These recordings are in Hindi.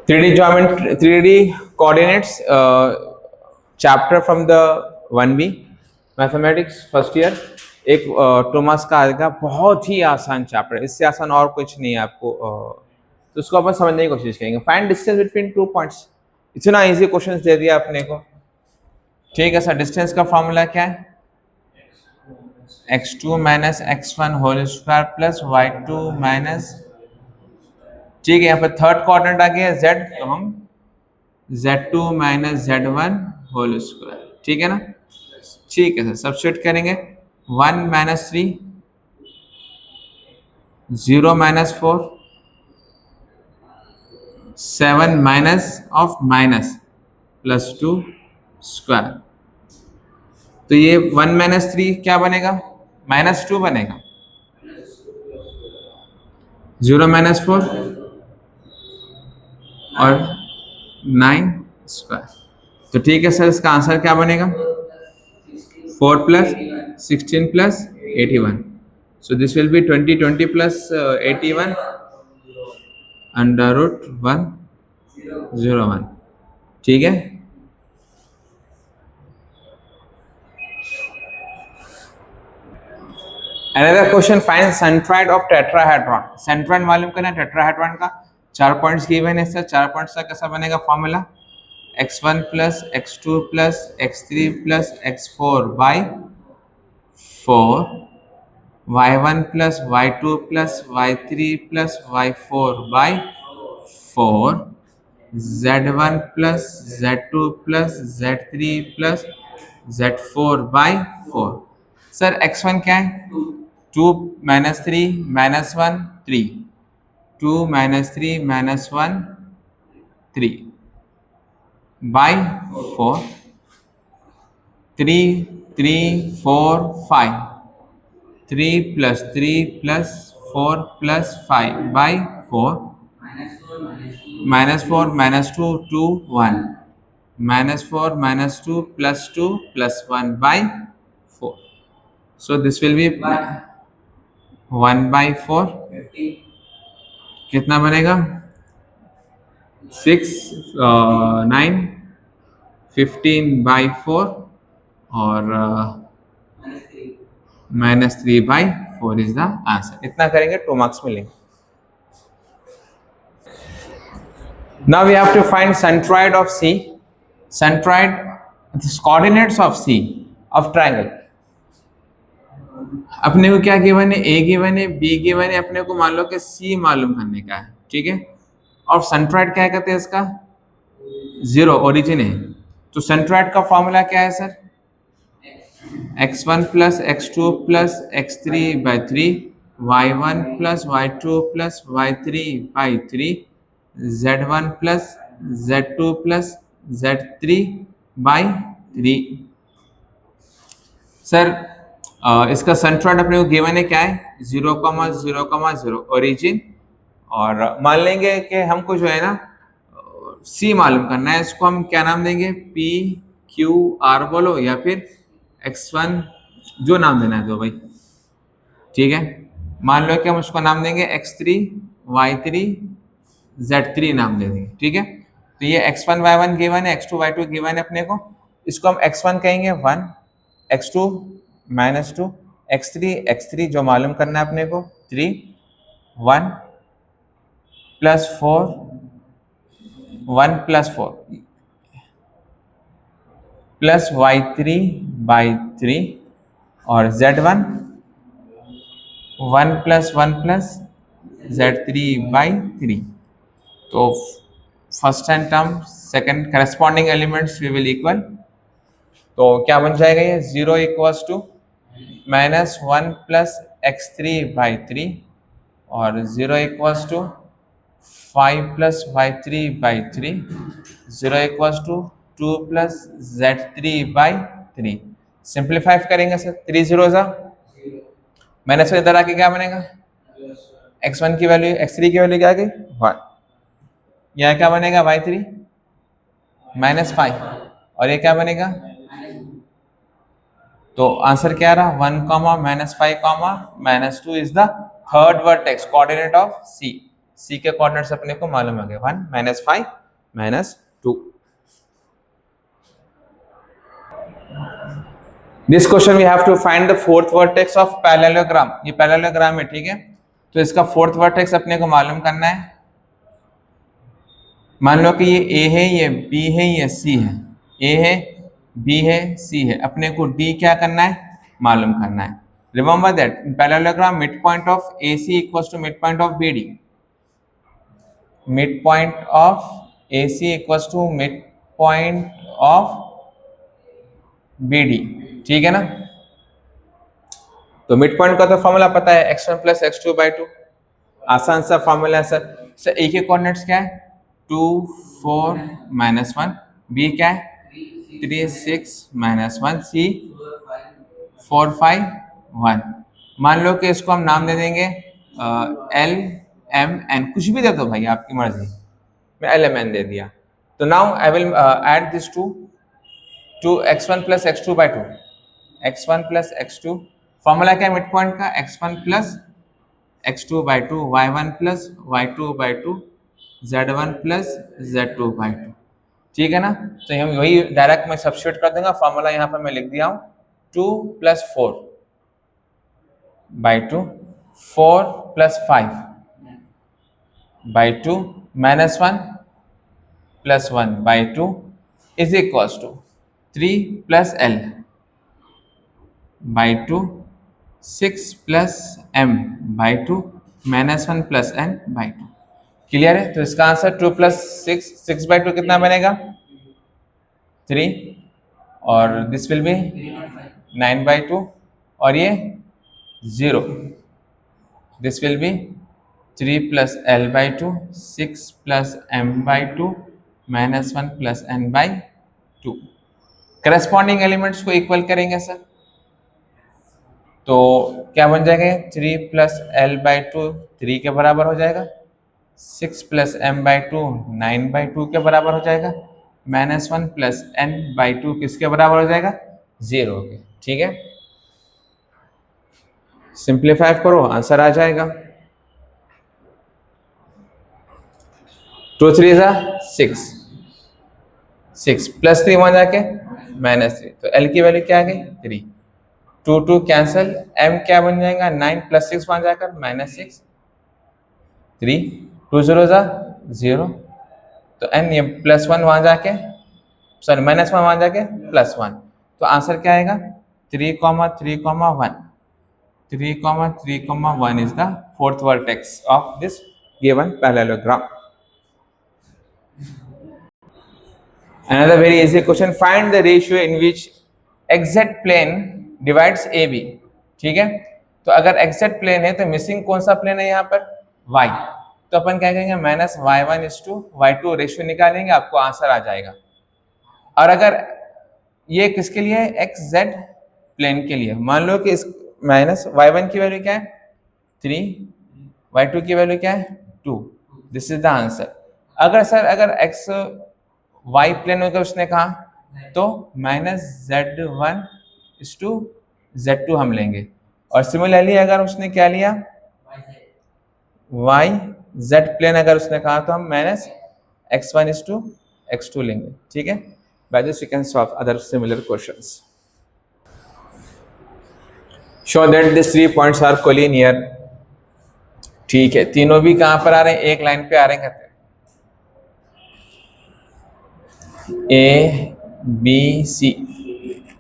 3D geometry, 3D coordinates chapter from the 1B mathematics first year. एक टोमस का आएगा, बहुत ही आसान चैप्टर है, इससे आसान और कुछ नहीं है आपको। तो उसको अपन समझने की कोशिश करेंगे। Find distance between 2 points. इतना इजी क्वेश्चन दे दिया अपने को। ठीक है सर, डिस्टेंस का फॉर्मूला क्या है? x2 minus x1 whole square plus y2 minus, ठीक है, यहाँ पर थर्ड क्वाड्रेंट आ गया z, तो हम z2 minus z1 whole square, ठीक है ना? ठीक है सर, सब्स्टिट्यूट करेंगे। 1 minus 3, 0 minus 4, 7 minus of minus plus 2 square. तो ये 1 माइनस 3 क्या बनेगा? माइनस 2 बनेगा। 0 माइनस 4 और 9 स्क्वायर। तो ठीक है सर, इसका आंसर क्या बनेगा? 4 plus 16 plus 81। So this will be 20 plus 81 under root 101। ठीक है, another question, find centroid of tetrahedron. Centroid मालूम करना टेट्राहेड्रॉन का। 4 पॉइंट्स गिवन है सर। 4 पॉइंट्स का कैसा बनेगा formula? x1 plus x2 plus x3 plus x4 by 4, y1 plus y2 plus y3 plus y4 by 4, z1 plus z2 plus z3 plus z4 by 4। Sir x1 क्या है? 2 minus 3 minus 1 3, 2 minus 3 minus 1 3 by 4, 3 3 4 5, 3 plus 3 plus 4 plus 5 by 4, minus 4 minus 2 2 1, minus 4 minus 2 plus 2 plus 1 by 4। So this will B 1 by 4, कितना बनेगा? 6 9 15 बाई 4 और minus 3 by 4 is the answer. इतना करेंगे 2 मार्क्स मिलेंगे। Now we have to find centroid of C. Centroid, the coordinates of C of triangle. अपने को क्या गिवन है? A गिवन है, B गिवन है, अपने को मान लो कि C मालूम करने का है, ठीक है? और सेंट्रोइड क्या कहते हैं इसका? 0 ओरिजिन है। तो सेंट्रोइड का फॉर्मूला क्या है sir? x1 plus x2 plus x3 by 3, y1 plus y2 plus y3 by 3, z1 plus z2 plus z3 by 3। Sir इसका सेंट्रोइड अपने को गिवन है क्या है? 0,0,0 ओरिजिन। और मान लेंगे कि हमको जो है ना सी मालूम करना है, इसको हम क्या नाम देंगे? पी क्यू आर बोलो या फिर x1, जो नाम देना है दो भाई, ठीक है? मान लो कि हम उसको नाम देंगे x3 y3 z3 नाम दे देंगे, ठीक है? तो ये x1 y1 गिवन है, x2 y2 गिवन है अपने को। इसको हम x1 कहेंगे 1, x2 माइनस 2, x3 जो मालूम करना है अपने को 3, 1 plus 4, 1 plus 4 plus y3 by 3 और z1 1 plus 1 plus z3 by 3। तो first and term second corresponding elements we will equal. तो क्या बन जाएगा ये? 0 equals to minus 1 plus x3 by 3 और 0 equals to 5 plus y3 by 3, 0 equals to 2 plus z3 by 3। Simplify करेंगे सर, 3 0 सा माइनस इधर आके क्या बनेगा? x1 की वैल्यू x3 की वैल्यू क्या आ गई? 1। यह क्या बनेगा? y3 माइनस 5 और ये क्या बनेगा? तो आंसर क्या रहा? 1, -5, -2 is the third vertex coordinate of C। सी के कोऑर्डिनेट्स अपने को मालूम हो गए, 1 -5 -2। This question we have to find the fourth vertex of parallelogram. ये पैरेललोग्राम है, ठीक है, तो इसका फोर्थ वर्टेक्स अपने को मालूम करना है। मान लो कि ये ए है, ये बी है, ये सी है, ए है, बी है, सी है, अपने को डी क्या करना है, मालूम करना है। Remember that in parallelogram mid point of AC equals to mid point of BD, mid point of AC equals to mid point of BD, ठीक है ना। तो मिड पॉइंट का तो फॉर्मूला पता है, x1 + x2/2, आसान सा फॉर्मूला है सर। सर ए के कोऑर्डिनेट्स क्या है, 2 4 -1, बी क्या है 3 6 -1, सी 4 5 1। मान लो कि इसको हम नाम दे देंगे L M N, कुछ भी दे दो भाई, आपकी मर्जी, मैं L M N दे दिया। तो now I will add this to x1 + x2/2, x1 + x2, formula क्या है मिड पॉइंट का, x1 + x2/2, y1 + y2/2, z1 + z2/2, ठीक है ना। तो हम वही डायरेक्ट में सब्स्टिट्यूट कर दूंगा, फॉर्मूला यहाँ पर मैं लिख दिया हूँ 2 + 4/2, 4 + 5/2 -1 + 1/2 is equals to 3 + L/2, 6 + M/2 -1 + N/2। Clear है। तो इसका आंसर 2 + 6/2 कितना बनेगा 3, और दिस विल बी 9/2, और ये 0, this will B 3 + L/2, 6 + M/2 -1 + N/2। Corresponding elements को इक्वल करेंगे सर, तो क्या बन जाएगा 3 + L/2 3 के बराबर हो जाएगा, 6 + M/2 9/2 के बराबर हो जाएगा, -1 + N/2 किसके बराबर हो जाएगा 0 के, ठीक है। सिंप्लीफाई करो, आंसर आ जाएगा 2 3 6, 6 + 3 वहां जाके -3, तो L की वैल्यू क्या आ गई 3, 2 2 कैंसिल, M क्या बन जाएगा 9 + 6 वहां जाकर -6, 3 2 0 0, तो N ये +1 वहां जाके, सॉरी -1 वहां जाके +1, तो आंसर क्या आएगा 3, 3, 1, 3, 3, 1 is the fourth vertex of this given parallelogram. Another very easy question, find the ratio in which exact plane divides AB, ठीक है। तो अगर exact plane है तो मिसिंग कौन सा प्लेन है यहाँ पर y, तो अपन क्या करेंगे -y1:y2 रेशियो निकालेंगे, आपको आंसर आ जाएगा। और अगर ये किसके लिए है xz प्लेन के लिए, मान लो कि इस -y1 की वैल्यू क्या है 3, y2 की वैल्यू क्या है 2, दिस इज द आंसर। अगर सर अगर x y प्लेन होगा उसने कहा, तो -z1:z2 हम लेंगे, और सिमिलरली अगर उसने क्या लिया y z प्लेन अगर उसने कहा, तो हम -x1:x2 लेंगे, ठीक है। By this you can solve other similar questions. Show that this 3 points are collinear, ठीक है, तीनों भी कहां पर आ रहे हैं, एक लाइन पे आ रहे हैं, A B C,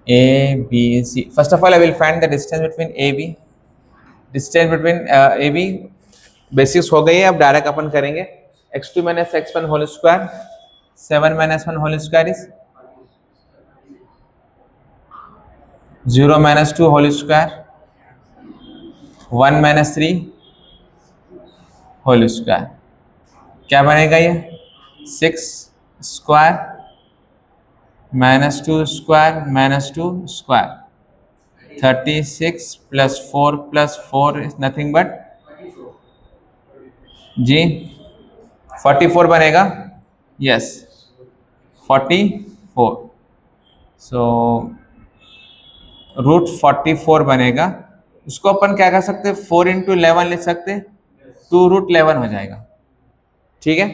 A B C। First of all, I will find the distance between AB, distance between AB basics हो गई है, अब डायरेक्ट अपन करेंगे x2 - x1 whole square, 7 - 1 whole square is 0 - 2 whole square, 1 - 3 whole square, क्या बनेगा ये 6 square -2 square -2 square, 36 + 4 + 4 is nothing but जी 44 बनेगा, यस 44, सो √44 बनेगा। उसको अपन क्या कर सकते हैं 4 × 11 लिख सकते, 2 √11 हो जाएगा, ठीक है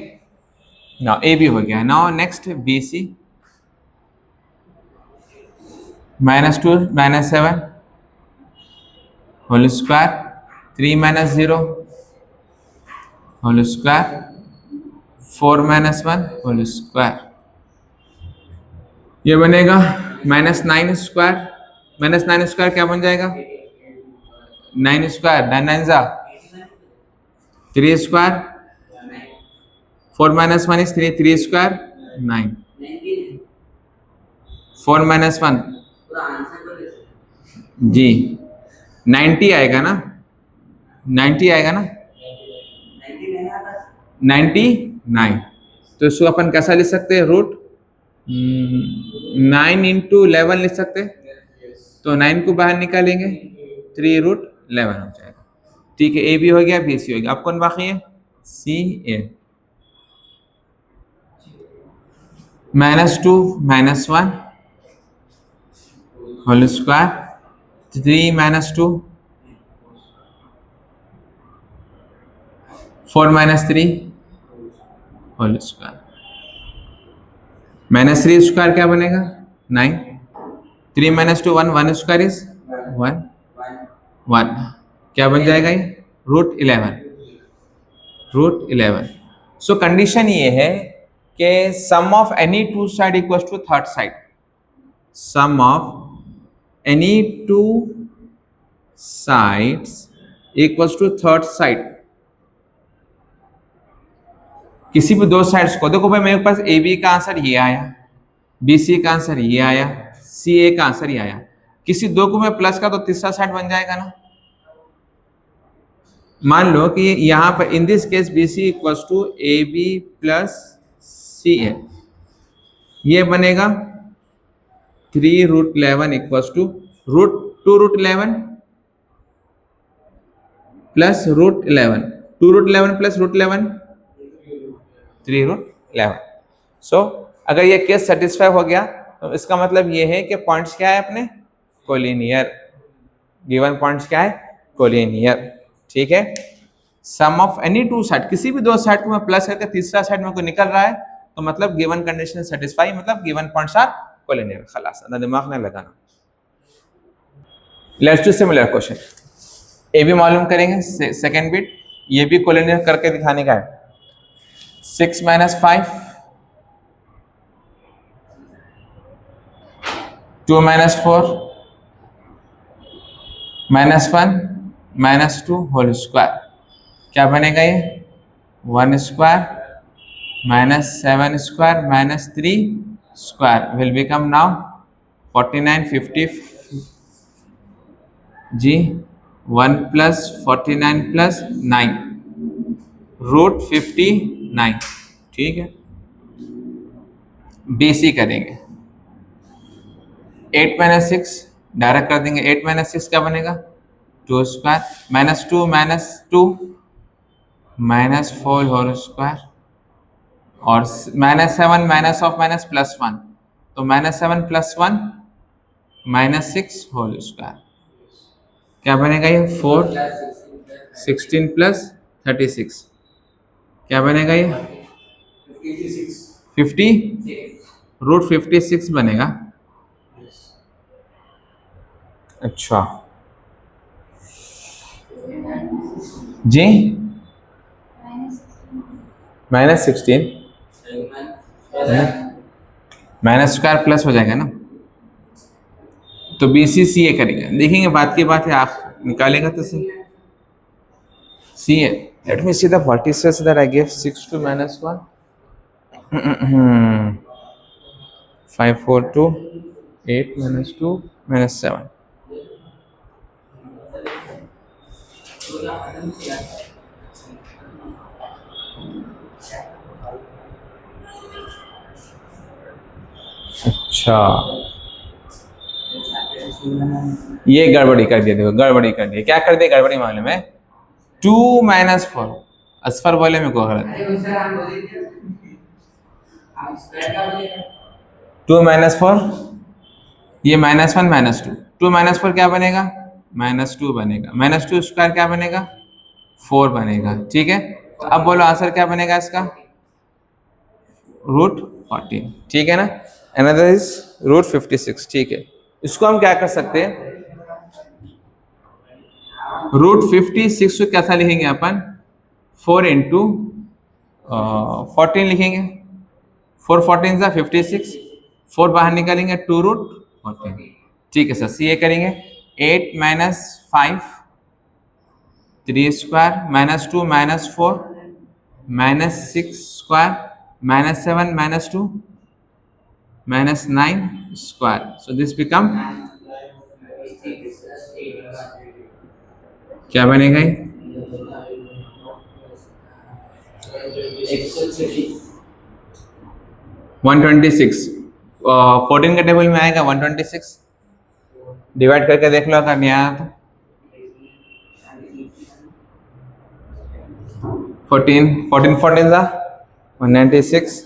ना, ए बी हो गया। Now next B C, -2 -7 whole square, 3 -0 whole square, 4 -1 whole square, ये बनेगा -9 स्क्वायर। -9 स्क्वायर क्या बन जाएगा? 9 स्क्वायर, 9 9 जा 3 स्क्वायर, 4 -1 is 3, 3 स्क्वायर 9, 4 -1 जी 90 आएगा ना, 90 आएगा ना, 99। तो इसको अपन कैसा लिख सकते हैं? रूट 9 इंटू 11 लिख सकते हैं। तो 9 को बाहर निकालेंगे, 3√11 हो जाएगा। ठीक है, ए बी हो गया, बी सी हो गया। अब कौन बाकी है? C A. -2 -1 whole square, 3 -2 4 -3 whole square, -3 square क्या बनेगा? 9, 3 -2 1, 1 स्क्वायर इज 1, 1 क्या बन जाएगा? ये √11। सो कंडीशन ये है कि sum of any two side equals to third side, sum of any two sides equals to third side. किसी भी दो साइड्स को, देखो भाई मेरे पास ए बी का आंसर ये आया, बी सी का आंसर ये आया, सी ए का आंसर ये आया। किसी दो को मैं प्लस का तो तीसरा साइड बन जाएगा ना। मान लो कि यहाँ पर in this case B C equals to A B plus C A, ये बनेगा 3√11 equals to √2√11 plus √11, 2√11 plus √11 3√11। So अगर ये केस सेटिस्फाई हो गया तो इसका मतलब ये है कि पॉइंट्स क्या है अपने? कोलिनियर। गिवन पॉइंट्स क्या है? कोलिनियर। ठीक है, सम ऑफ एनी टू साइड, किसी भी दो साइड को मैं प्लस करके तीसरा साइड में कोई निकल रहा है तो मतलब गिवन कंडीशन सेटिस्फाई, मतलब गिवन पॉइंट्स आर कोलिनियर। खलास, ना दिमाग नहीं लगाना। Let's do similar question. A भी मालूम करेंगे, सेकंड बिट ये भी कोलिनियर करके दिखाने का है। 6 - 5 2 - 4 -1 -2 होल स्क्वायर क्या बनेगा? ये 1 square -7 square -3 square will become now 49 50 जी 1 + 49 + 9 √59। ठीक है, BC करेंगे। 8 - 6 डायरेक्ट कर देंगे। 8 - 6 क्या बनेगा? 2 स्क्वायर -2 -2 -4 होल स्क्वायर और -7 माइनस ऑफ माइनस +1 तो -7 +1 -6 होल स्क्वायर क्या बनेगा? ये 4 16 + 36 क्या बनेगा? ये 50 √56 बनेगा। अच्छा जी, -16 माइनस स्क्वायर प्लस हो जाएगा ना, तो BC CA करेंगे। देखेंगे, बात की बात है, आप निकालेगा तो सही। CA, let me see the vertices that I gave 6 to -1 5 4 2 8 -2 -7 अच्छा, ये गड़बड़ी कर दिया। देखो गड़बड़ी कर दिया, क्या कर दिया गड़बड़ी मालूम है? 2 - 4 असफर बोले मेरे को गलत। 2 - 4 ये -1 -2 2 - 4 क्या बनेगा? -2 बनेगा। -2 स्क्वायर क्या बनेगा? 4 बनेगा। ठीक है, तो अब बोलो आंसर क्या बनेगा इसका, √14, ठीक है ना। अनदर इज √56, ठीक है। इसको हम क्या कर सकते हैं, √56 को कैसा लिखेंगे अपन, 4 इंटू 14 लिखेंगे, 4 14 सा 56, 4 बाहर निकालेंगे 2√14, ठीक है सर। सी ए करेंगे, 8 minus 5 3 square minus 2 minus 4 minus 6 square minus 7 minus 2 minus 9 square, so this become क्या बनेगा ये, 126, 14 के टेबल में आएगा 126, डिवाइड करके देख लो अगर नहीं आया तो। 14 14 था 196,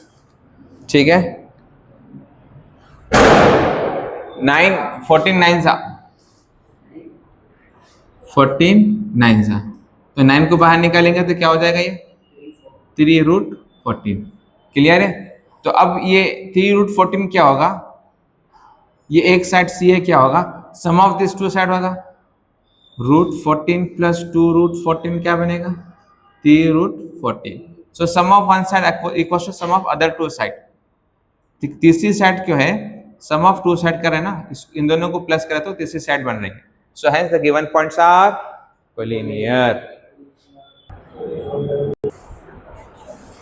ठीक है। 9 14 9 था 14 9 था, तो 9 को बाहर निकालेंगे तो क्या हो जाएगा ये 3√14, क्लियर है। तो अब ये 3√14 क्या होगा, ये एक साइड सी है, क्या होगा, sum of this two side होगा, √14 प्लस 2√14 क्या बनेगा 3√14, so sum of one side equal to sum of other two side, तीसरी साइड क्यों है, सम ऑफ टू साइड कर है ना, इन दोनों को प्लस करें तो तीसरी साइड बन रही है, so hence the given points are collinear.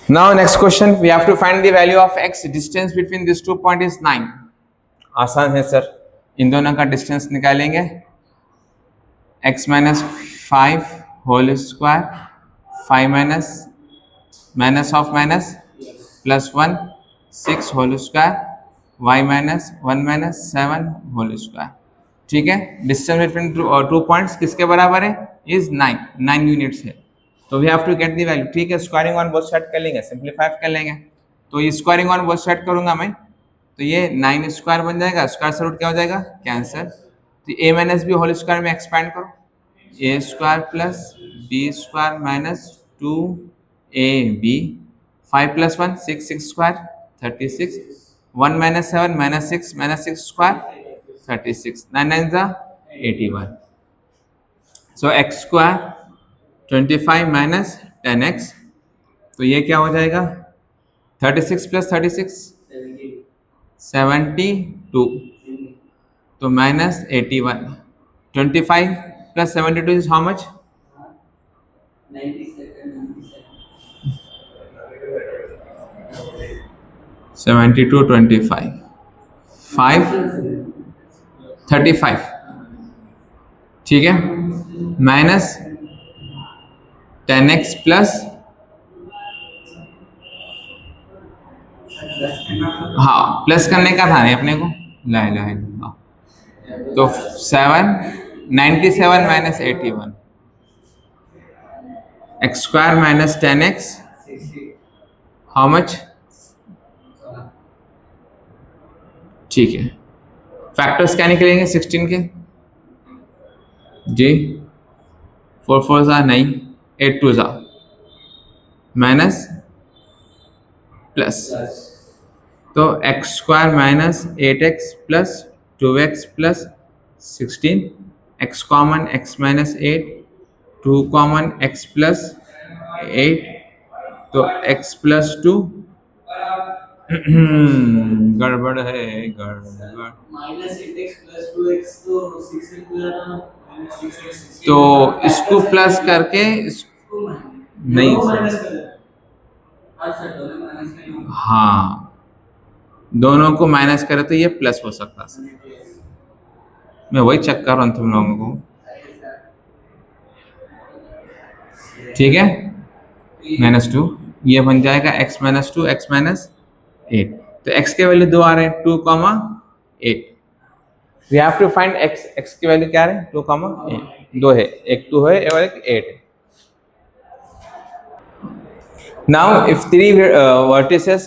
Now next question, we have to find the value of x, distance between these 2 points is 9, आसान है सर, इन दोनों का डिस्टेंस निकालेंगे, x minus 5 whole square 5 minus minus of minus plus 1 6 whole square y minus 1 minus 7 whole square, ठीक है। डिस्टेंस बिटवीन टू पॉइंट्स किसके बराबर है, इज 9 यूनिट्स है, तो we have to get the value, ठीक है। स्क्वायरिंग ऑन बोथ साइड कर लेंगे, सिंपलीफाई कर लेंगे, तो ये स्क्वायरिंग ऑन बोथ साइड करूंगा मैं, तो ये 9 स्क्वायर बन जाएगा, स्क्वायर से रूट क्या हो जाएगा कैंसर, तो a minus B whole square में एक्सपैंड करो, a square plus b square minus 2ab, 5 plus 1 6 6 square 36, 1 minus 7 minus 6 square 36, 9 9 जा 81, सो x स्क्वायर 25 माइनस 10x, तो ये क्या हो जाएगा 36 प्लस 36 72, तो minus 81, 25 plus 72 is how much, 72 25 5 35, ठीक है, माइनस 10x प्लस, हाँ प्लस करने का था नहीं अपने को, ला तो 97 minus 81, x square minus 10x how much, ठीक है। फैक्टर्स क्या निकलेंगे 16 के, जी 4 4 जा नहीं 8 2 जा माइनस प्लस, तो x square minus 8x plus 2x plus 16, x common x minus 8, 2 common x plus 8, तो x प्लस 2, गड़बड़ है गड़बड़, तो इसको प्लस करके नहीं हाँ दोनों को माइनस करे तो ये प्लस हो सकता है, मैं वही चेक कर रहा हूँ तुम लोगों को, ठीक है। -2 ये बन जाएगा x माइनस 2 x माइनस 8, तो x के वैल्यू 2 आ रहे हैं 2, 8, we have to find x की वैल्यू क्या आ रहे हैं 2, 8, 2 है, एक 2 है और एक 8 है। Now if 3 vertices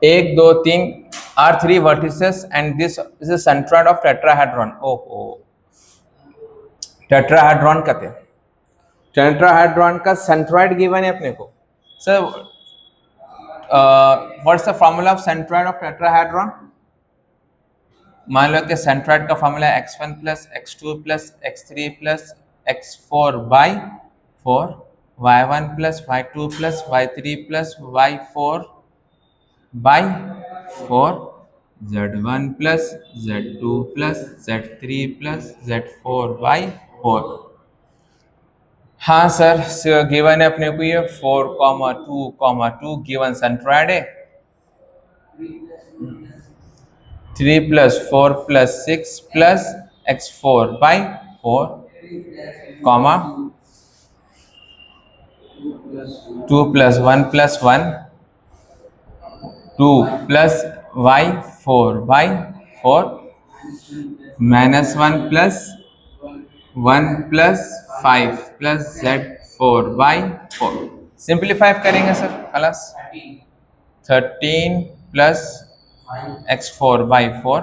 1 2 3 are 3 vertices and this is a centroid of tetrahedron, tetrahedron कहते हैं, टेट्राहेड्रॉन का सेंट्रॉइड गिवन है अपने को sir. What's the formula of centroid of tetrahedron? मान लो कि सेंट्रॉइड का फॉर्मूला है x1 plus x2 plus x3 plus x4 by 4, y1 plus y2 plus y3 plus y4 by 4, z1 plus z2 plus z3 plus z4 by 4. हाँ सर, गिवन है अपने को ये 4,2,2 गिवन सेंट्रॉइड है. 3 plus 4 plus 6 plus x4 by 4, comma 2 plus 1 plus 1, 2 plus y4 by 4, minus 1 plus 1 plus 5 plus z4 by 4. Simplify करेंगे सर, खलास. 13 प्लस x4 बाई 4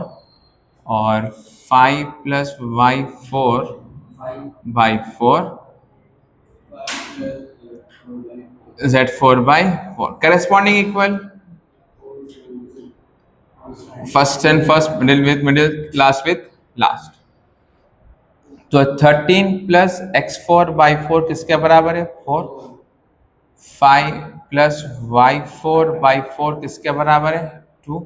और 5 plus y4 by 4 z4 by 4. Corresponding equal first and first, middle with middle, last with last. तो 13 प्लस x4 बाई 4 किसके बराबर है? 4. 5 प्लस y4 बाई 4 किसके बराबर है? 2.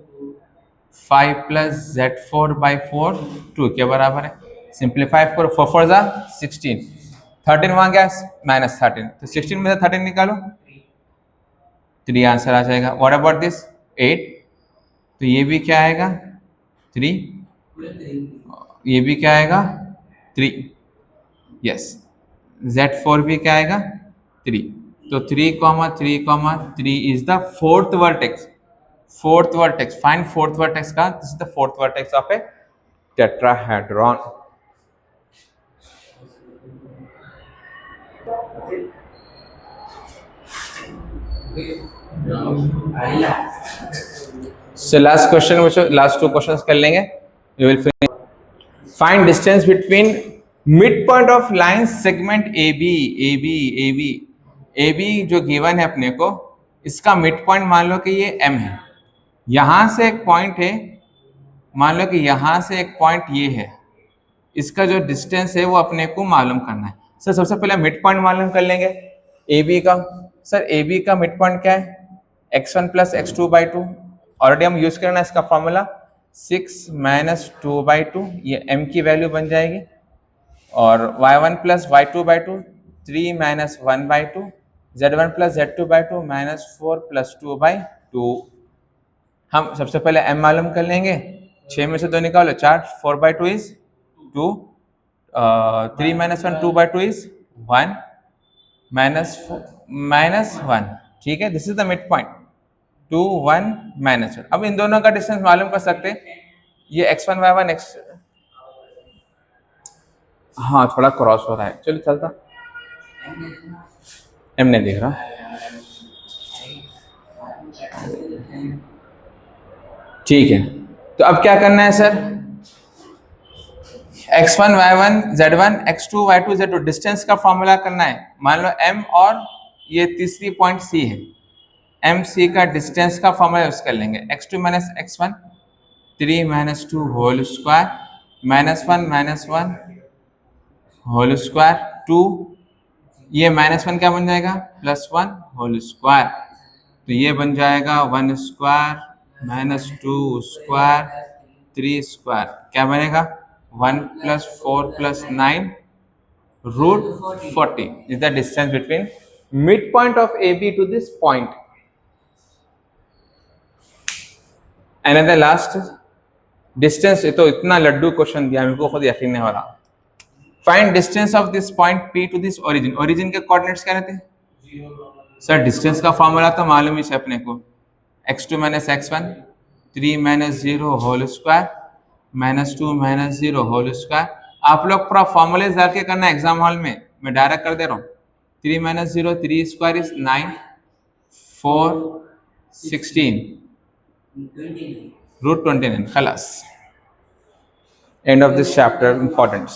5 प्लस z4 बाई 4 2 के बराबर है. सिंप्लीफाई करो, 4 4 जा 16, 13 वहां गया माइनस 13, तो 16 में से 13 निकालो, 3 आंसर आ जाएगा. What about this 8? तो ये भी क्या आएगा? 3. ये भी क्या आएगा? 3. यस. z4 भी क्या आएगा? 3. तो 3,3,3 is the fourth vertex. Fourth vertex, find fourth vertex का. This is the fourth vertex of a tetrahedron. So last question, which last two questions कर लेंगे. You will finish. Find distance between midpoint of line segment AB. AB जो गिवन है अपने को, इसका मिड पॉइंट मान लो कि ये M है. यहां से एक पॉइंट है, मान लो कि यहां से एक पॉइंट ये है. इसका जो डिस्टेंस है वो अपने को मालूम करना है. सर सबसे पहले मिड पॉइंट मालूम कर लेंगे AB का. सर AB का मिड पॉइंट क्या है? x1 plus x2 by 2. Already हम यूज करना है इसका फॉर्मूला 6 माइनस 2 बाई 2, ये m की वैल्यू बन जाएगी. और y1 plus y2 by 2 3 minus 1 by 2, z1 plus z2 by 2 minus 4 plus 2 by 2. हम सबसे पहले m मालूम कर लेंगे. 6 में से 2 निकालो, 4, 4 by 2 is 2, 3 minus 1 2 by 2 is 1, minus 1. ठीक है, this is the mid point. 2 1 minus 1. अब इन दोनों का डिस्टेंस मालूम कर सकते हैं. ये x1 y1 x, हाँ थोड़ा क्रॉस हो रहा है, चलो चलता. एम नहीं दिख रहा. ठीक है, तो अब क्या करना है sir? x1 y1 z1 x2 y2 z2 distance का फॉर्मूला करना है. मान लो m और ये तीसरी पॉइंट c है. एम सी का डिस्टेंस का फॉर्मूला यूज कर लेंगे. x2 minus x1 3 minus 2 whole square minus 1 whole square 2, ये माइनस 1 क्या बन जाएगा? Plus 1 whole square. तो ये बन जाएगा 1 स्क्वायर माइनस 2 स्क्वायर 3 स्क्वायर. क्या बनेगा? 1 plus 4 plus 9 root 40 is the distance between mid point of AB to this point. Another last distance. ये तो इतना लड्डू क्वेश्चन दिया, मेरे को खुद यकीन नहीं हो रहा. Find distance of this point P to this origin. Origin के कोऑर्डिनेट्स क्या रहते हैं? सर डिस्टेंस का फॉर्मूला तो मालूम ही है अपने को. x2 minus x1 3 minus 0 whole square minus 2 minus 0 whole square. आप लोग पूरा फॉर्मूले डाल के करना एग्जाम हॉल में, मैं डायरेक्ट कर दे रहा हूँ. 3 माइनस 0 3 स्क्वायर इज 9, 4 16 रूट 29. खलास, end of this chapter. Importance.